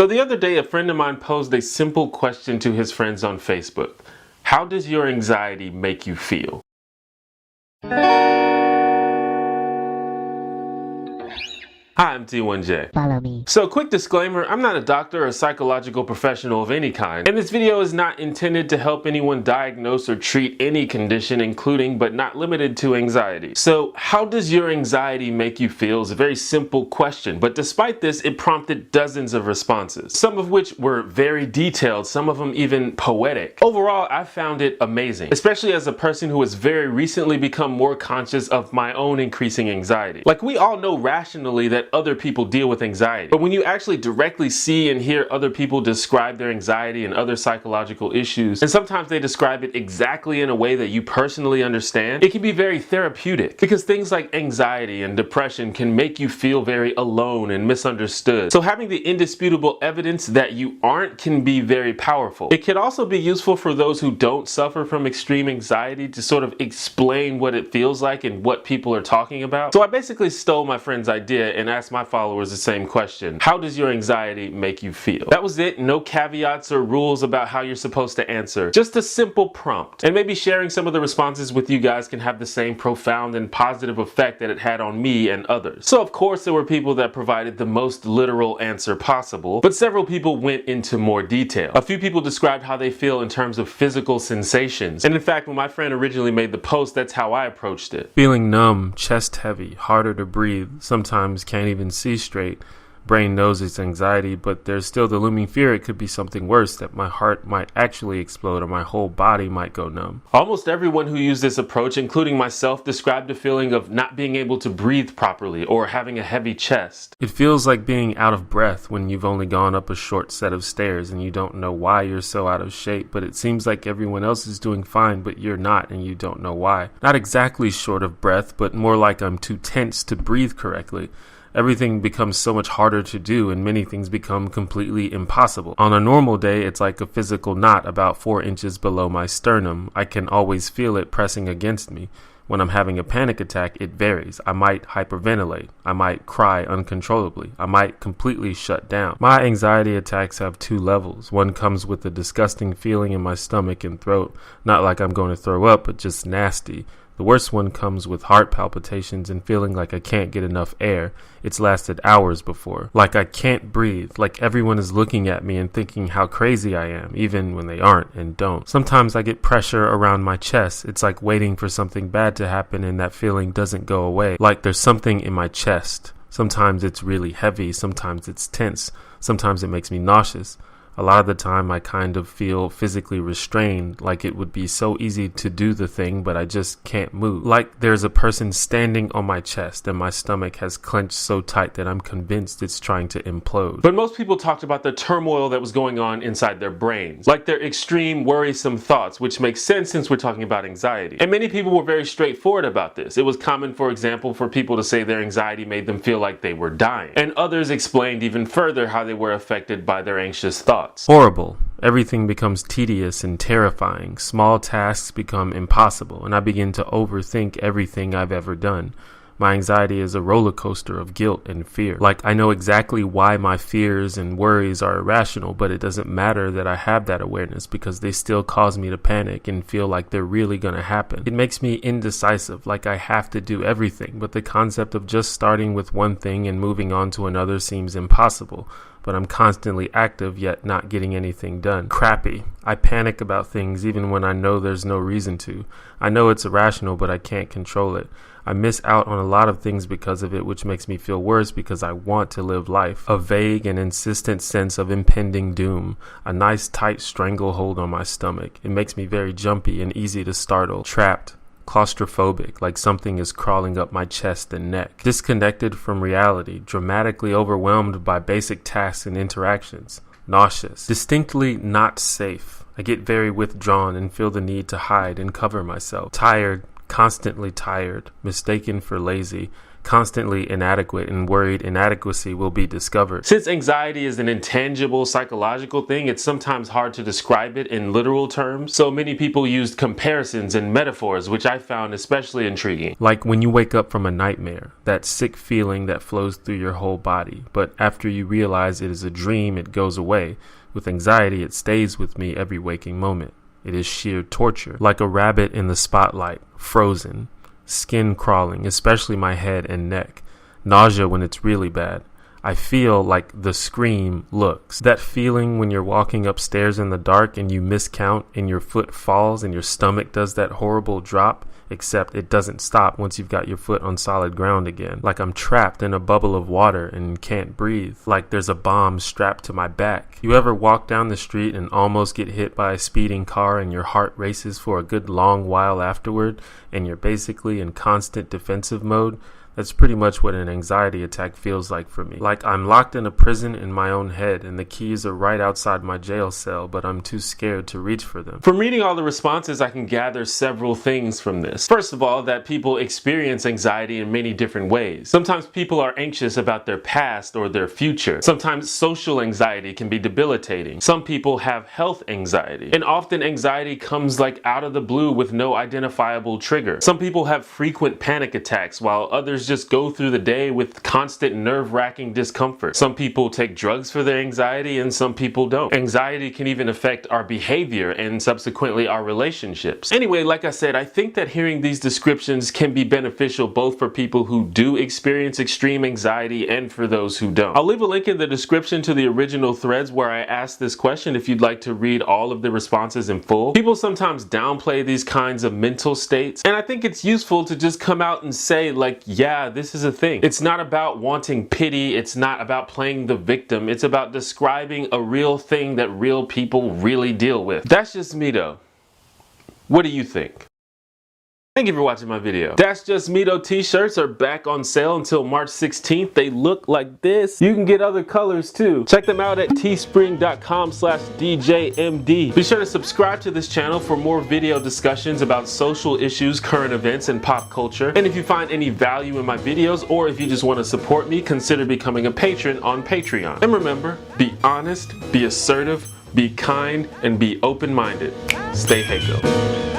So the other day, a friend of mine posed a simple question to his friends on Facebook. How does your anxiety make you feel? Hi, I'm T1J. Follow me. So quick disclaimer, I'm not a doctor or psychological professional of any kind, and this video is not intended to help anyone diagnose or treat any condition, including but not limited to anxiety. So how does your anxiety make you feel is a very simple question, but despite this, it prompted dozens of responses, some of which were very detailed, some of them even poetic. Overall, I found it amazing, especially as a person who has very recently become more conscious of my own increasing anxiety. Like, we all know rationally that other people deal with anxiety, but when you actually directly see and hear other people describe their anxiety and other psychological issues, and sometimes they describe it exactly in a way that you personally understand, it can be very therapeutic, because things like anxiety and depression can make you feel very alone and misunderstood. So having the indisputable evidence that you aren't can be very powerful. It can also be useful for those who don't suffer from extreme anxiety to sort of explain what it feels like and what people are talking about. So I basically stole my friend's idea and asked my followers the same question. How does your anxiety make you feel? That was it. No caveats or rules about how you're supposed to answer. Just a simple prompt. And maybe sharing some of the responses with you guys can have the same profound and positive effect that it had on me and others. So of course there were people that provided the most literal answer possible, but several people went into more detail. A few people described how they feel in terms of physical sensations. And in fact, when my friend originally made the post, that's how I approached it. Feeling numb, chest heavy, harder to breathe, sometimes can't even see straight. Brain knows it's anxiety, but there's still the looming fear it could be something worse, that my heart might actually explode or my whole body might go numb. Almost everyone who used this approach, including myself, described a feeling of not being able to breathe properly or having a heavy chest. It feels like being out of breath when you've only gone up a short set of stairs and you don't know why you're so out of shape, but it seems like everyone else is doing fine, but you're not, and you don't know why. Not exactly short of breath, but more like I'm too tense to breathe correctly. Everything becomes so much harder to do, and many things become completely impossible. On a normal day, it's like a physical knot about 4 inches below my sternum. I can always feel it pressing against me. When I'm having a panic attack, it varies. I might hyperventilate. I might cry uncontrollably. I might completely shut down. My anxiety attacks have 2 levels. One comes with a disgusting feeling in my stomach and throat, not like I'm going to throw up, but just nasty. The worst one comes with heart palpitations and feeling like I can't get enough air. It's lasted hours before. Like I can't breathe, like everyone is looking at me and thinking how crazy I am, even when they aren't and don't. Sometimes I get pressure around my chest. It's like waiting for something bad to happen and that feeling doesn't go away. Like there's something in my chest. Sometimes it's really heavy, sometimes it's tense, sometimes it makes me nauseous. A lot of the time I kind of feel physically restrained, like it would be so easy to do the thing, but I just can't move. Like there's a person standing on my chest and my stomach has clenched so tight that I'm convinced it's trying to implode. But most people talked about the turmoil that was going on inside their brains, like their extreme worrisome thoughts, which makes sense since we're talking about anxiety. And many people were very straightforward about this. It was common, for example, for people to say their anxiety made them feel like they were dying. And others explained even further how they were affected by their anxious thoughts. Horrible. Everything becomes tedious and terrifying. Small tasks become impossible, and I begin to overthink everything I've ever done. My anxiety is a roller coaster of guilt and fear. Like I know exactly why my fears and worries are irrational, but it doesn't matter that I have that awareness because they still cause me to panic and feel like they're really going to happen. It makes me indecisive, like I have to do everything, but the concept of just starting with one thing and moving on to another seems impossible. But I'm constantly active yet not getting anything done. Crappy. I panic about things even when I know there's no reason to. I know it's irrational, but I can't control it. I miss out on a lot of things because of it, which makes me feel worse because I want to live life. A vague and insistent sense of impending doom. A nice tight stranglehold on my stomach. It makes me very jumpy and easy to startle. Trapped. Claustrophobic, like something is crawling up my chest and neck. Disconnected from reality, dramatically overwhelmed by basic tasks and interactions. Nauseous. Distinctly not safe. I get very withdrawn and feel the need to hide and cover myself. Tired, constantly tired, mistaken for lazy, constantly inadequate and worried inadequacy will be discovered. Since anxiety is an intangible psychological thing, it's sometimes hard to describe it in literal terms, so many people used comparisons and metaphors, which I found especially intriguing. Like when you wake up from a nightmare, that sick feeling that flows through your whole body, but after you realize it is a dream, it goes away. With anxiety, it stays with me every waking moment. It is sheer torture, like a rabbit in the spotlight, frozen, skin crawling, especially my head and neck, nausea when it's really bad. I feel like the scream looks. That feeling when you're walking upstairs in the dark and you miscount and your foot falls and your stomach does that horrible drop, except it doesn't stop once you've got your foot on solid ground again. Like I'm trapped in a bubble of water and can't breathe. Like there's a bomb strapped to my back. You ever walk down the street and almost get hit by a speeding car and your heart races for a good long while afterward and you're basically in constant defensive mode? That's pretty much what an anxiety attack feels like for me. Like I'm locked in a prison in my own head and the keys are right outside my jail cell, but I'm too scared to reach for them. From reading all the responses, I can gather several things from this. First of all, that people experience anxiety in many different ways. Sometimes people are anxious about their past or their future. Sometimes social anxiety can be debilitating. Some people have health anxiety. And often anxiety comes like out of the blue with no identifiable trigger. Some people have frequent panic attacks while others just go through the day with constant nerve-wracking discomfort. Some people take drugs for their anxiety and some people don't. Anxiety can even affect our behavior and subsequently our relationships. Anyway, like I said, I think that hearing these descriptions can be beneficial both for people who do experience extreme anxiety and for those who don't. I'll leave a link in the description to the original threads where I asked this question if you'd like to read all of the responses in full. People sometimes downplay these kinds of mental states, and I think it's useful to just come out and say, like, yeah, this is a thing. It's not about wanting pity. It's not about playing the victim. It's about describing a real thing that real people really deal with. That's just me though. What do you think? Thank you for watching my video. That's Just Me Though t-shirts are back on sale until March 16th. They look like this. You can get other colors too. Check them out at teespring.com/DJMD. Be sure to subscribe to this channel for more video discussions about social issues, current events, and pop culture. And if you find any value in my videos, or if you just want to support me, consider becoming a patron on Patreon. And remember, be honest, be assertive, be kind, and be open-minded. Stay Heiko.